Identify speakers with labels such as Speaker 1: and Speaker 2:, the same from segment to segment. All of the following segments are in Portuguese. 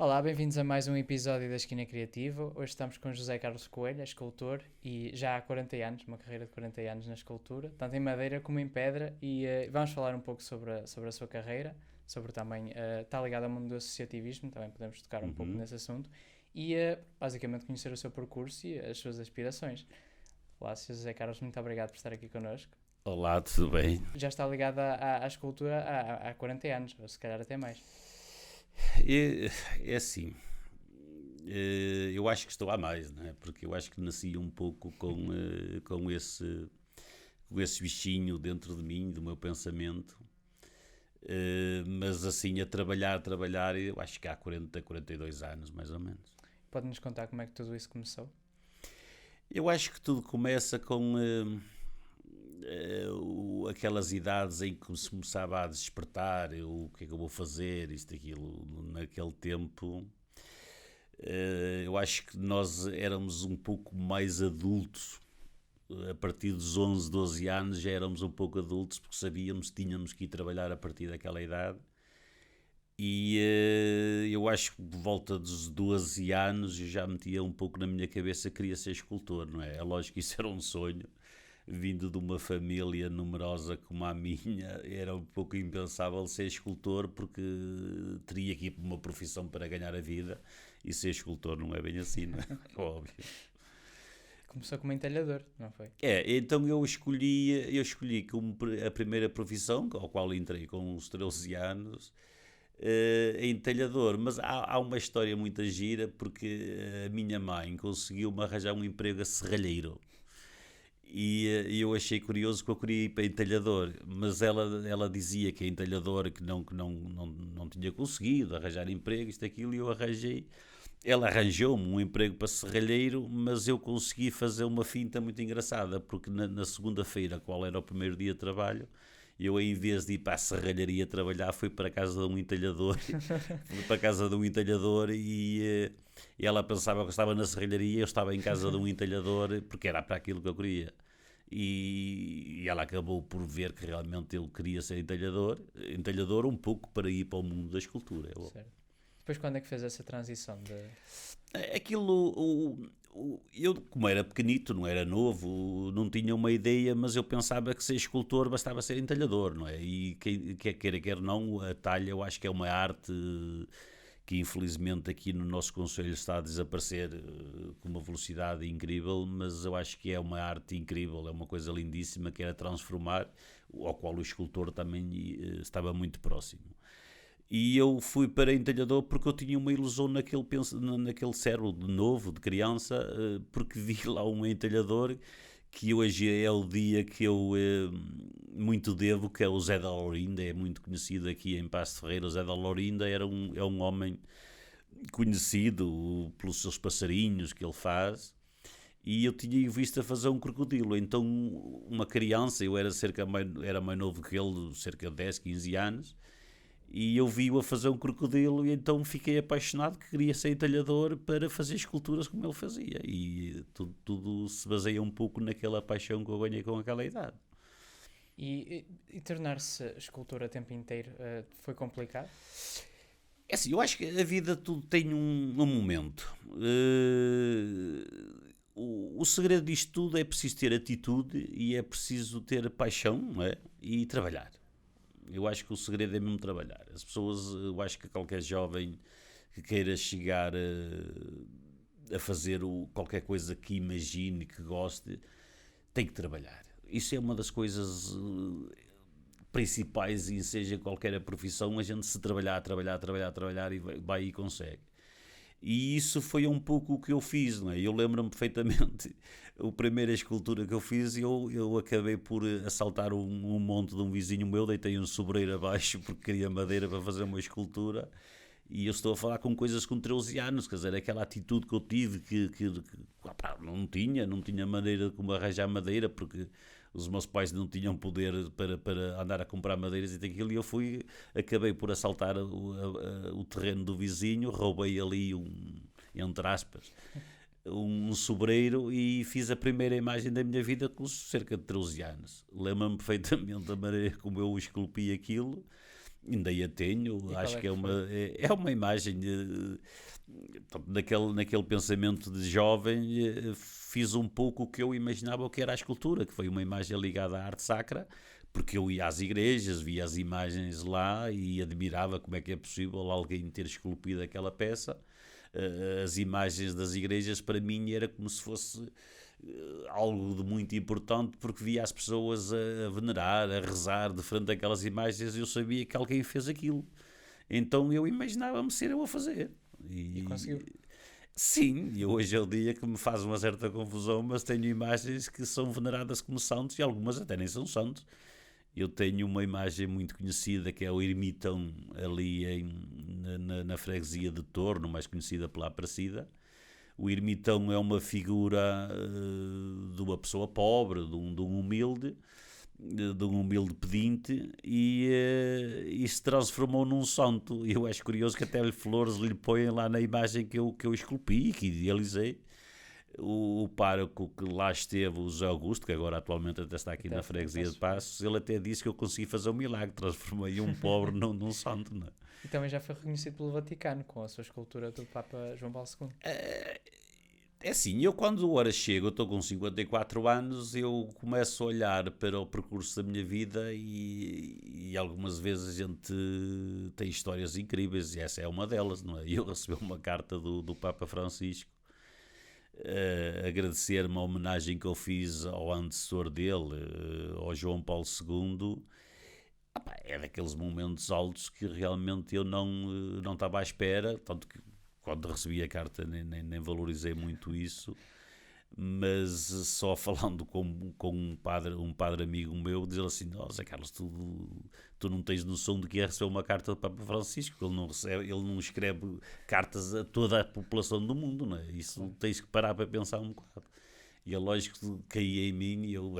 Speaker 1: Olá, bem-vindos a mais um episódio da Esquina Criativa. Hoje estamos com José Carlos Coelho, é escultor e já há 40 anos, uma carreira de 40 anos na escultura, tanto em madeira como em pedra, e vamos falar um pouco sobre a sua carreira, sobre também, está ligado ao mundo do associativismo, também podemos tocar um pouco
Speaker 2: Uhum.
Speaker 1: nesse assunto, e basicamente conhecer o seu percurso e as suas aspirações. Olá, Sr. José Carlos, muito obrigado por estar aqui connosco.
Speaker 2: Olá, tudo bem?
Speaker 1: Já está ligado à escultura há 40 anos, ou se calhar até mais.
Speaker 2: É, é assim, eu acho que estou a mais, não é? Porque eu acho que nasci um pouco com esse bichinho dentro de mim, do meu pensamento. Mas assim, a trabalhar, eu acho que há 40, 42 anos, mais ou menos.
Speaker 1: Pode-nos contar como é que tudo isso começou?
Speaker 2: Eu acho que tudo começa com aquelas idades em que se começava a despertar, o que é que eu vou fazer, isto, aquilo, naquele tempo. Eu acho que nós éramos um pouco mais adultos. A partir dos 11, 12 anos já éramos um pouco adultos porque sabíamos que tínhamos que ir trabalhar a partir daquela idade. E eu acho que por volta dos 12 anos eu já metia um pouco na minha cabeça que queria ser escultor, não é? É lógico que isso era um sonho. Vindo de uma família numerosa como a minha, era um pouco impensável ser escultor porque teria que ir para uma profissão para ganhar a vida e ser escultor não é bem assim, não é? Óbvio.
Speaker 1: Começou como entalhador, não foi?
Speaker 2: Então eu escolhi como a primeira profissão, ao qual entrei com uns 13 anos, em talhador, mas há uma história muito gira porque a minha mãe conseguiu-me arranjar um emprego a serralheiro. E eu achei curioso que eu queria ir para entalhador, mas ela dizia que é entalhador que não tinha conseguido arranjar emprego, isto, aquilo, e eu arranjei. Ela arranjou-me um emprego para serralheiro, mas eu consegui fazer uma finta muito engraçada, porque na segunda-feira, qual era o primeiro dia de trabalho, eu, em vez de ir para a serralharia trabalhar, fui para a casa de um entalhador, fui para a casa de um entalhador e ela pensava que eu estava na serralharia, eu estava em casa de um entalhador, porque era para aquilo que eu queria. E ela acabou por ver que realmente eu queria ser entalhador um pouco para ir para o mundo da escultura.
Speaker 1: Certo. Depois quando é que fez essa transição de...
Speaker 2: Aquilo, eu como era pequenito, não era novo, não tinha uma ideia, mas eu pensava que ser escultor bastava ser entalhador, não é? E quer queira, quer não, a talha eu acho que é uma arte que infelizmente aqui no nosso concelho está a desaparecer com uma velocidade incrível, mas eu acho que é uma arte incrível, é uma coisa lindíssima que era transformar, ao qual o escultor também estava muito próximo. E eu fui para entalhador porque eu tinha uma ilusão naquele cérebro de novo, de criança, porque vi lá um entalhador que hoje é o dia que eu muito devo, que é o Zé da Laurinda, é muito conhecido aqui em Paço de Ferreira. O Zé da Laurinda é um homem conhecido pelos seus passarinhos que ele faz, e eu tinha visto a fazer um crocodilo. Então, uma criança, eu era mais novo que ele, cerca de 10, 15 anos, e eu vi-o a fazer um crocodilo e então fiquei apaixonado, que queria ser entalhador para fazer esculturas como ele fazia, e tudo se baseia um pouco naquela paixão que eu ganhei com aquela idade.
Speaker 1: E tornar-se escultor a tempo inteiro foi complicado?
Speaker 2: É assim, eu acho que a vida tudo tem um momento. O segredo disto tudo é preciso ter atitude e é preciso ter paixão, não é? E trabalhar. Eu acho que o segredo é mesmo trabalhar. As pessoas, eu acho que qualquer jovem que queira chegar a fazer qualquer coisa que imagine, que goste, tem que trabalhar. Isso é uma das coisas principais, e seja qualquer a profissão, a gente se trabalhar e vai e consegue. E isso foi um pouco o que eu fiz, não é? Eu lembro-me perfeitamente, a primeira escultura que eu fiz, eu acabei por assaltar um monte de um vizinho meu, deitei um sobreiro abaixo porque queria madeira para fazer uma escultura, e eu estou a falar com coisas com 13 anos, quer dizer, aquela atitude que eu tive opá, não tinha maneira de como arranjar madeira, porque os meus pais não tinham poder para andar a comprar madeiras e aquilo, e acabei por assaltar o terreno do vizinho, roubei ali entre aspas, um sobreiro, e fiz a primeira imagem da minha vida com cerca de 13 anos. Lembro-me perfeitamente da maneira como eu esculpi aquilo, Ainda a tenho,
Speaker 1: E qual
Speaker 2: acho
Speaker 1: é
Speaker 2: que
Speaker 1: que foi?
Speaker 2: é uma imagem portanto, naquele pensamento de jovem, fiz um pouco o que eu imaginava o que era a escultura, que foi uma imagem ligada à arte sacra, porque eu ia às igrejas, via as imagens lá e admirava como é que é possível alguém ter esculpido aquela peça. As imagens das igrejas para mim era como se fosse algo de muito importante, porque via as pessoas a venerar, a rezar de frente àquelas imagens e eu sabia que alguém fez aquilo. Então eu imaginava-me ser eu a fazer.
Speaker 1: E conseguiu.
Speaker 2: Sim, e hoje é o dia que me faz uma certa confusão, mas tenho imagens que são veneradas como santos e algumas até nem são santos. Eu tenho uma imagem muito conhecida que é o ermitão ali na freguesia de Torno, mais conhecida pela Aparecida. O ermitão é uma figura de uma pessoa pobre, de um humilde pedinte e se transformou num santo. Eu acho curioso que até flores lhe põem lá na imagem que eu esculpi, que idealizei. O pároco que lá esteve, o José Augusto, que agora atualmente até está aqui
Speaker 1: Até
Speaker 2: na
Speaker 1: foi,
Speaker 2: freguesia de Passos, ele até disse que eu consegui fazer um milagre, transformei um pobre num santo. Não é?
Speaker 1: E também já foi reconhecido pelo Vaticano com a sua escultura do Papa João Paulo II.
Speaker 2: É assim, eu quando hora chego, eu estou com 54 anos, eu começo a olhar para o percurso da minha vida e algumas vezes a gente tem histórias incríveis e essa é uma delas, não é? Eu recebi uma carta do Papa Francisco agradecer-me a homenagem que eu fiz ao antecessor dele, ao João Paulo II. É daqueles momentos altos que realmente eu não estava à espera, tanto que quando recebi a carta nem valorizei muito isso, mas só falando com um padre amigo meu, dizer assim, Zé Carlos, tu não tens noção de que é receber uma carta do Papa Francisco, ele não escreve cartas a toda a população do mundo, não é? Isso tens que parar para pensar um bocado. E é lógico que caía em mim e eu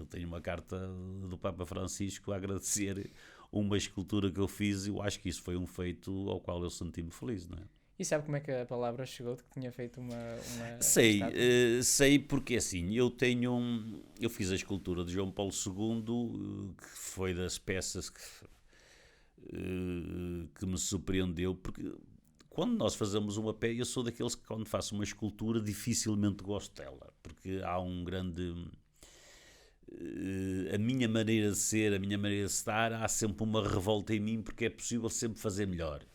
Speaker 2: tenho uma carta do Papa Francisco a agradecer uma escultura que eu fiz e eu acho que isso foi um feito ao qual eu senti-me feliz, não é?
Speaker 1: E sabe como é que a palavra chegou de que tinha feito uma
Speaker 2: Sei,
Speaker 1: estátua?
Speaker 2: sei porque assim, eu fiz a escultura de João Paulo II, que foi das peças que me surpreendeu, porque quando nós fazemos uma peça, eu sou daqueles que quando faço uma escultura dificilmente gosto dela, porque há um grande... a minha maneira de ser, a minha maneira de estar, há sempre uma revolta em mim porque é possível sempre fazer melhor.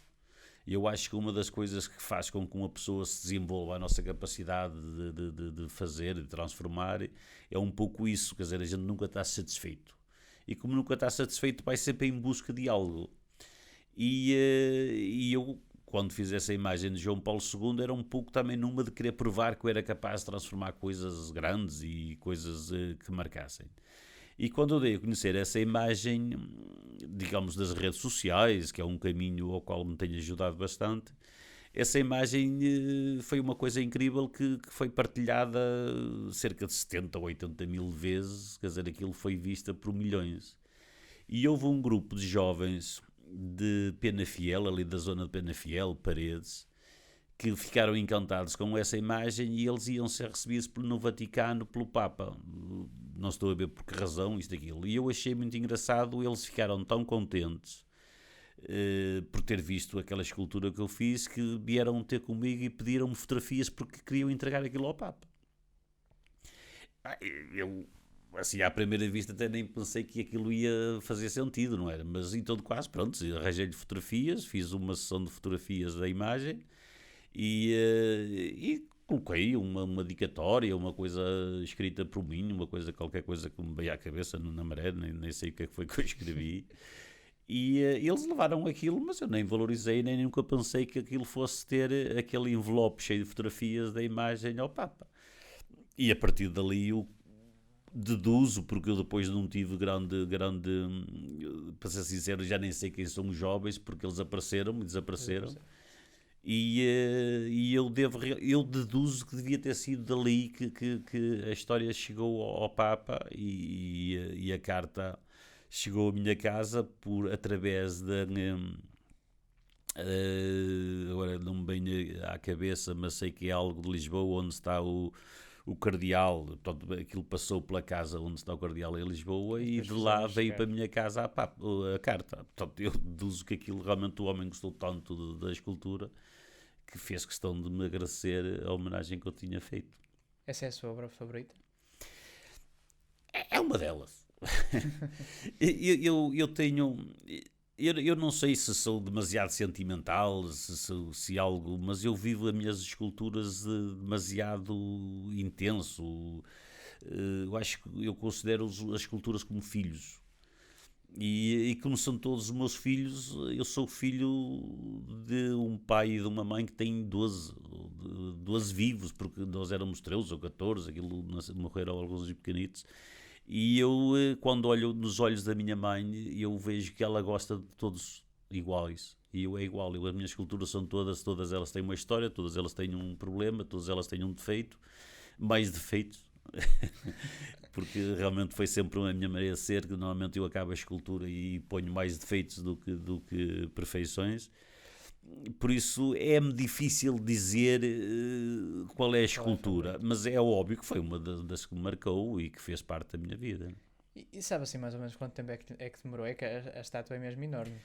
Speaker 2: E eu acho que uma das coisas que faz com que uma pessoa se desenvolva a nossa capacidade de fazer, de transformar, é um pouco isso, quer dizer, a gente nunca está satisfeito. E como nunca está satisfeito, vai sempre em busca de algo. E eu, quando fiz essa imagem de João Paulo II, era um pouco também numa de querer provar que eu era capaz de transformar coisas grandes e coisas que marcassem. E quando eu dei a conhecer essa imagem, digamos, das redes sociais, que é um caminho ao qual me tem ajudado bastante, essa imagem foi uma coisa incrível que foi partilhada cerca de 70 ou 80 mil vezes, quer dizer, aquilo foi vista por milhões. E houve um grupo de jovens de Penafiel, ali da zona de Penafiel, Paredes, que ficaram encantados com essa imagem e eles iam ser recebidos no Vaticano pelo Papa. Não estou a ver por que razão, isto e aquilo. E eu achei muito engraçado, eles ficaram tão contentes por ter visto aquela escultura que eu fiz, que vieram ter comigo e pediram-me fotografias porque queriam entregar aquilo ao Papa. Eu, assim, à primeira vista até nem pensei que aquilo ia fazer sentido, não era? Mas em todo caso, pronto, arranjei-lhe fotografias, fiz uma sessão de fotografias da imagem e coloquei uma dedicatória, uma coisa escrita por mim, qualquer coisa que me veio à cabeça na maré, nem sei o que foi que eu escrevi. E eles levaram aquilo, mas eu nem valorizei, nem nunca pensei que aquilo fosse ter aquele envelope cheio de fotografias da imagem ao Papa. E a partir dali eu deduzo, porque eu depois não tive grande, para ser sincero, já nem sei quem são os jovens, porque eles apareceram e desapareceram. E eu deduzo que devia ter sido dali que a história chegou ao Papa e a carta chegou à minha casa através da... agora não me vem à cabeça, mas sei que é algo de Lisboa, onde está o o Cardeal, portanto, aquilo passou pela casa onde está o Cardeal em Lisboa e
Speaker 1: depois
Speaker 2: de lá
Speaker 1: fizemos
Speaker 2: veio
Speaker 1: chegar.
Speaker 2: para a minha casa a carta. Portanto, eu deduzo que aquilo realmente o homem gostou tanto da escultura que fez questão de me agradecer a homenagem que eu tinha feito.
Speaker 1: Essa é a sua obra favorita?
Speaker 2: É uma delas. eu tenho. Eu não sei se sou demasiado sentimental, se algo, mas eu vivo as minhas esculturas demasiado intenso. Eu acho que eu considero as esculturas como filhos. E como são todos os meus filhos, eu sou filho de um pai e de uma mãe que têm 12 vivos, porque nós éramos 13 ou 14, aquilo morreram alguns pequenitos. E eu, quando olho nos olhos da minha mãe, eu vejo que ela gosta de todos iguais. E eu é igual. As minhas esculturas são todas elas têm uma história, todas elas têm um problema, todas elas têm um defeito, mais defeitos. Porque realmente foi sempre a minha maneira de ser, que normalmente eu acabo a escultura e ponho mais defeitos do que perfeições. Por isso é-me difícil dizer qual é a escultura, mas é óbvio que foi uma das que me marcou e que fez parte da minha vida.
Speaker 1: E sabe assim mais ou menos quanto tempo é que demorou? É que a estátua é mesmo enorme.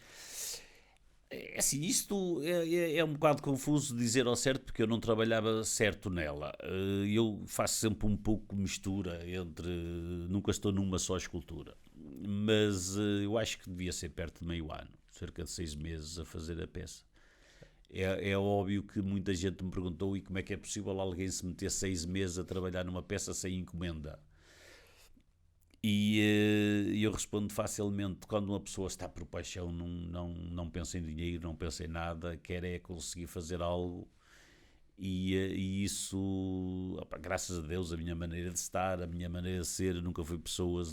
Speaker 2: É assim, isto é um bocado confuso dizer ao certo, porque eu não trabalhava certo nela. Eu faço sempre um pouco mistura entre. Nunca estou numa só escultura. Mas eu acho que devia ser perto de meio ano, cerca de 6 meses a fazer a peça. É óbvio que muita gente me perguntou e como é que é possível alguém se meter 6 meses a trabalhar numa peça sem encomenda. E eu respondo facilmente, quando uma pessoa está por paixão, não pensa em dinheiro, não pensa em nada, quer é conseguir fazer algo. E isso, opa, graças a Deus, a minha maneira de estar, a minha maneira de ser, nunca fui pessoas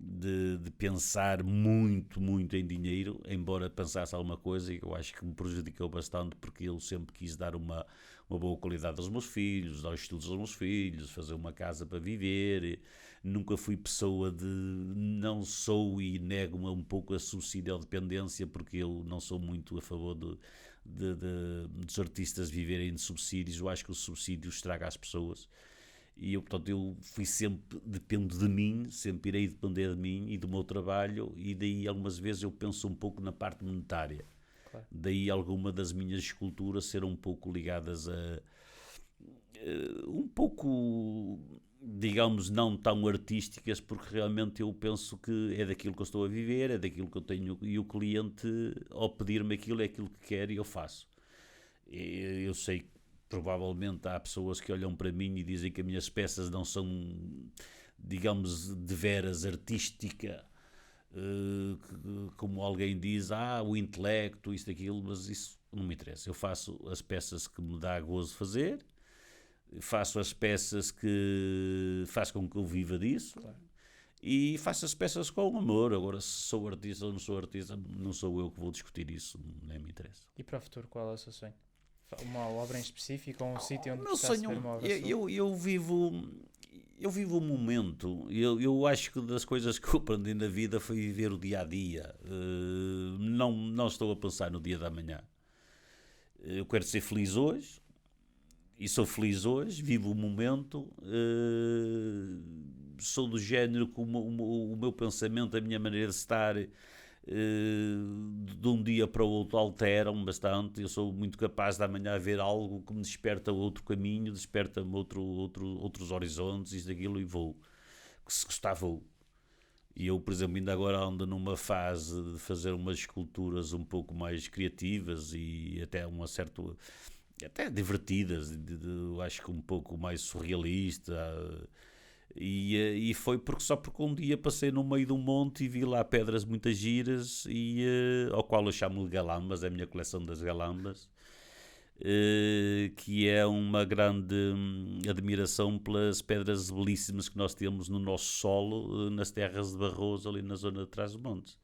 Speaker 2: de pensar muito, muito em dinheiro, embora pensasse alguma coisa, e eu acho que me prejudicou bastante, porque eu sempre quis dar uma boa qualidade aos meus filhos, dar estudos aos meus filhos, fazer uma casa para viver. Nunca fui pessoa de. Não sou e nego-me um pouco a subsídio-dependência, porque eu não sou muito a favor dos artistas viverem de subsídios. Eu acho que o subsídio estraga as pessoas. E eu, portanto, eu fui sempre, dependo de mim, sempre irei depender de mim e do meu trabalho, e daí algumas vezes eu penso um pouco na parte monetária.
Speaker 1: Claro.
Speaker 2: Daí alguma das minhas esculturas serão um pouco ligadas a um pouco, digamos, não tão artísticas, porque realmente eu penso que é daquilo que eu estou a viver, é daquilo que eu tenho, e o cliente, ao pedir-me aquilo, é aquilo que quer e eu faço. Eu sei que provavelmente há pessoas que olham para mim e dizem que as minhas peças não são, digamos, de veras artística, como alguém diz, o intelecto, isto, aquilo, mas isso não me interessa. Eu faço as peças que me dá gozo fazer, faço as peças que faz com que eu viva disso.
Speaker 1: Claro.
Speaker 2: E faço as peças com amor. Agora, se sou artista ou não sou artista, não sou eu que vou discutir isso, nem me interessa.
Speaker 1: E para o futuro, qual é o seu sonho? Uma obra em específico ou um sítio onde
Speaker 2: Meu
Speaker 1: gostasse de
Speaker 2: sonho,
Speaker 1: ver uma obra sua?
Speaker 2: eu vivo o momento. Eu acho que das coisas que eu aprendi na vida foi viver o dia a dia. Não estou a pensar no dia da manhã. Eu quero ser feliz hoje e sou feliz hoje, vivo o momento. Sou do género que o meu pensamento, a minha maneira de estar, de um dia para o outro alteram bastante. Eu sou muito capaz de amanhã ver algo que me desperta outro caminho, desperta-me outros horizontes, isto, aquilo, e vou. Que se gostar, vou. E eu, por exemplo, ainda agora ando numa fase de fazer umas esculturas um pouco mais criativas e até até divertidas, eu acho que um pouco mais surrealista. E foi só porque um dia passei no meio de um monte e vi lá pedras muitas giras, ao qual eu chamo de galambas, é a minha coleção das galambas, que é uma grande admiração pelas pedras belíssimas que nós temos no nosso solo, nas terras de Barroso, ali na zona de Trás-os-Montes.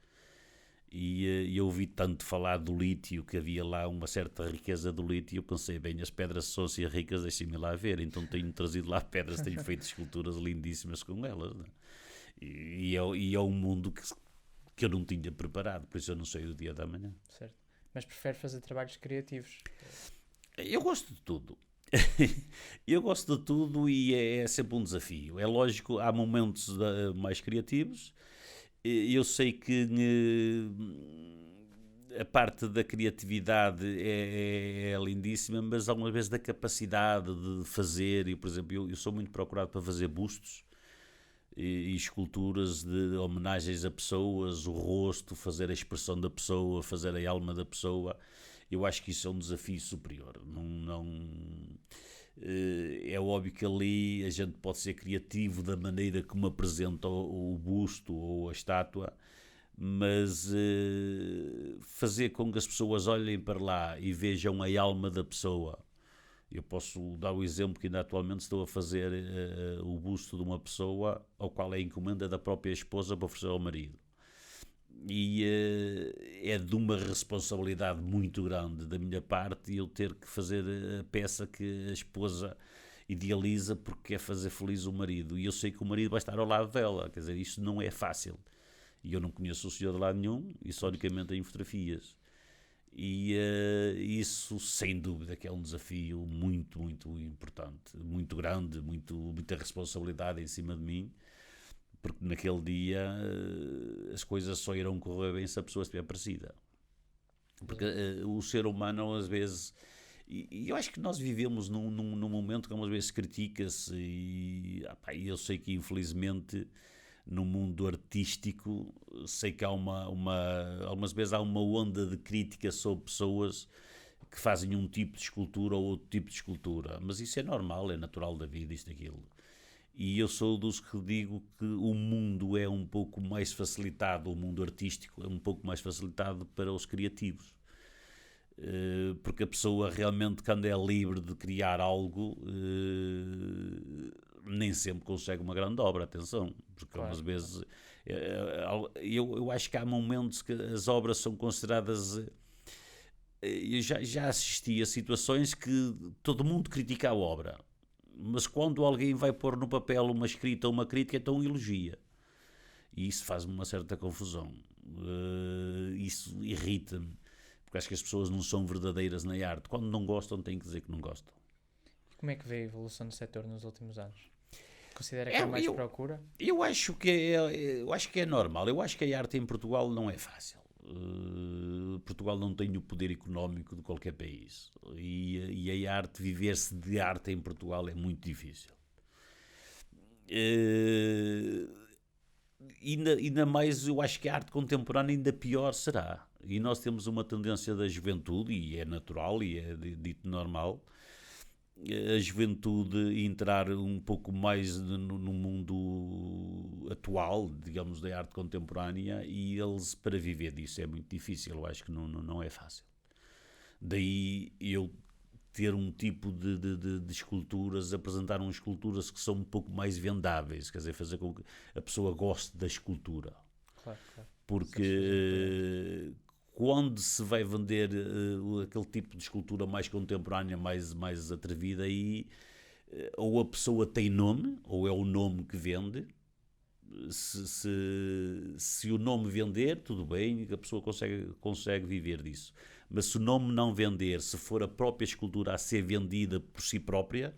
Speaker 2: E eu ouvi tanto falar do lítio, que havia lá uma certa riqueza do lítio, e eu pensei, bem, as pedras são assim ricas, deixem-me lá ver. Então tenho trazido lá pedras, tenho feito esculturas lindíssimas com elas, né? E é um mundo que eu não tinha preparado, por isso eu não sei o dia da manhã.
Speaker 1: Certo. Mas prefere fazer trabalhos criativos?
Speaker 2: Eu gosto de tudo. Eu gosto de tudo e é sempre um desafio. É lógico, há momentos mais criativos. Eu sei que a parte da criatividade é lindíssima, mas algumas vezes da capacidade de fazer, e por exemplo, eu sou muito procurado para fazer bustos e esculturas de homenagens a pessoas, o rosto, fazer a expressão da pessoa, fazer a alma da pessoa. Eu acho que isso é um desafio superior. É óbvio que ali a gente pode ser criativo da maneira como apresenta o busto ou a estátua, mas fazer com que as pessoas olhem para lá e vejam a alma da pessoa. Eu posso dar o exemplo que ainda atualmente estou a fazer o busto de uma pessoa ao qual é encomenda da própria esposa para oferecer ao marido. E é de uma responsabilidade muito grande da minha parte eu ter que fazer a peça que a esposa idealiza porque quer fazer feliz o marido. E eu sei que o marido vai estar ao lado dela, quer dizer, isso não é fácil. E eu não conheço o senhor de lado nenhum, isso unicamente em fotografias. E isso, sem dúvida, que é um desafio muito, muito importante, muito grande, muita responsabilidade em cima de mim, porque naquele dia as coisas só irão correr bem se a pessoa estiver parecida. Porque o ser humano, às vezes, e eu acho que nós vivemos num momento que às vezes critica-se, e eu sei que infelizmente no mundo artístico, sei que há algumas vezes há uma onda de crítica sobre pessoas que fazem um tipo de escultura ou outro tipo de escultura, mas isso é normal, é natural da vida, isto e aquilo. E eu sou dos que digo que o mundo é um pouco mais facilitado, o mundo artístico é um pouco mais facilitado para os criativos. Porque a pessoa realmente, quando é livre de criar algo, nem sempre consegue uma grande obra, atenção, porque
Speaker 1: Claro.
Speaker 2: algumas vezes eu acho que há momentos que as obras são consideradas. Eu já assisti a situações que todo mundo critica a obra, mas quando alguém vai pôr no papel uma escrita ou uma crítica, então elogia. E isso faz-me uma certa confusão. Isso irrita-me, porque acho que as pessoas não são verdadeiras na arte. Quando não gostam, têm que dizer que não gostam.
Speaker 1: E como é que vê a evolução do setor nos últimos anos? Considera que há mais procura?
Speaker 2: Eu acho que é normal. Eu acho que a arte em Portugal não é fácil. Portugal não tem o poder económico de qualquer país. E a arte, viver-se de arte em Portugal é muito difícil. Ainda mais, eu acho que a arte contemporânea ainda pior será. E nós temos uma tendência da juventude, e é natural, e é dito normal, a juventude entrar um pouco mais no mundo atual, digamos, da arte contemporânea, e eles, para viver disso, é muito difícil. Eu acho que não é fácil. Daí eu ter um tipo de esculturas, apresentar umas esculturas que são um pouco mais vendáveis, quer dizer, fazer com que a pessoa goste da escultura.
Speaker 1: Claro, claro.
Speaker 2: Porque quando se vai vender aquele tipo de escultura mais contemporânea, mais atrevida, aí ou a pessoa tem nome, ou é o nome que vende. Se o nome vender, tudo bem, a pessoa consegue viver disso. Mas se o nome não vender, se for a própria escultura a ser vendida por si própria,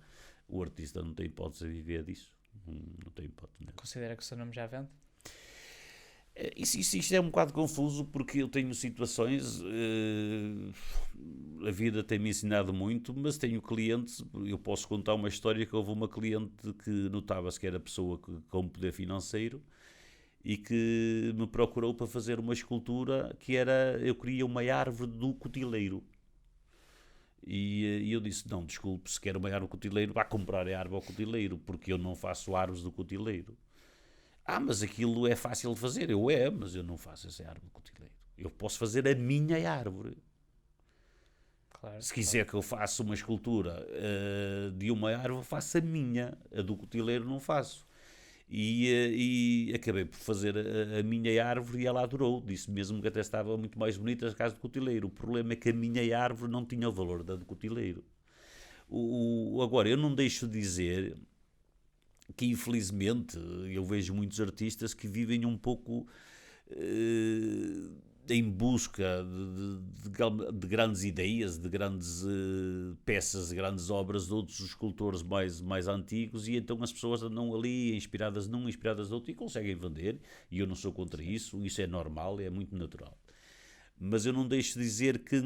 Speaker 2: o artista não tem hipótese de viver disso. Não tem hipótese mesmo.
Speaker 1: Considera que o seu nome já vende?
Speaker 2: Isto é um bocado confuso, porque eu tenho situações, a vida tem-me ensinado muito, mas tenho clientes, eu posso contar uma história que houve uma cliente que notava-se que era pessoa com poder financeiro e que me procurou para fazer uma escultura que era, eu queria uma árvore do cotileiro. E eu disse, não, desculpe, se quer uma árvore do cotileiro, vá comprar a árvore ao cotileiro, porque eu não faço árvores do cotileiro. Mas aquilo é fácil de fazer. Mas eu não faço essa árvore do cotileiro. Eu posso fazer a minha árvore.
Speaker 1: Claro,
Speaker 2: Se quiser que eu faça uma escultura de uma árvore, faço a minha. A do cotileiro não faço. E acabei por fazer a minha árvore e ela adorou. Disse mesmo que até estava muito mais bonita a casa do cotileiro. O problema é que a minha árvore não tinha o valor da do cotileiro. Agora, eu não deixo de dizer que infelizmente eu vejo muitos artistas que vivem um pouco em busca de grandes ideias, de grandes peças, de grandes obras de outros escultores mais antigos, e então as pessoas andam ali inspiradas num, inspiradas no outro, e conseguem vender, e eu não sou contra isso é normal, é muito natural. Mas eu não deixo de dizer que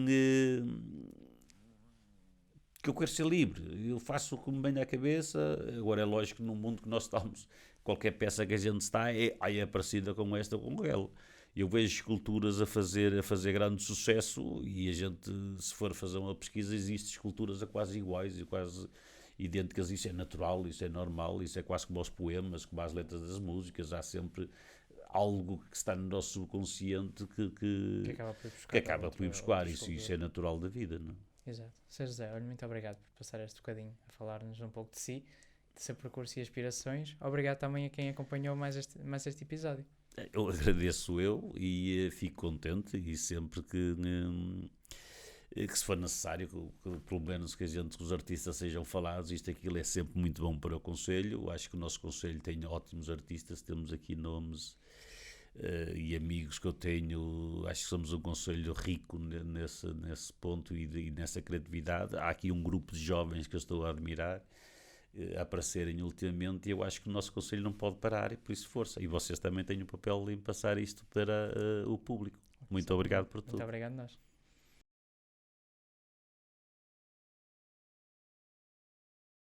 Speaker 2: eu quero ser livre, eu faço o que me vem à cabeça. Agora é lógico que no mundo que nós estamos, qualquer peça que a gente está é parecida com esta ou com aquela. Eu vejo esculturas a fazer grande sucesso, e a gente, se for fazer uma pesquisa, existem esculturas a quase iguais e quase idênticas. Isso é natural, isso é normal, isso é quase como os poemas, como as letras das músicas. Há sempre algo que está no nosso subconsciente
Speaker 1: Que acaba por ir
Speaker 2: que
Speaker 1: buscar,
Speaker 2: acaba por ir buscar. Isso é natural da vida, não é?
Speaker 1: Exato. Sr. José, olha, muito obrigado por passar este bocadinho a falar-nos um pouco de si, do seu percurso e aspirações. Obrigado também a quem acompanhou mais este episódio.
Speaker 2: Eu agradeço e fico contente, e sempre que se for necessário, que pelo menos que os artistas sejam falados, isto aquilo é sempre muito bom para o Conselho. Acho que o nosso Conselho tem ótimos artistas, temos aqui nomes e amigos que eu tenho. Acho que somos um Conselho rico nesse ponto e nessa criatividade. Há aqui um grupo de jovens que eu estou a admirar a aparecerem ultimamente, e eu acho que o nosso Conselho não pode parar, e por isso força. E vocês também têm um papel em passar isto para o público. Muito obrigado por tudo.
Speaker 1: Muito obrigado a nós.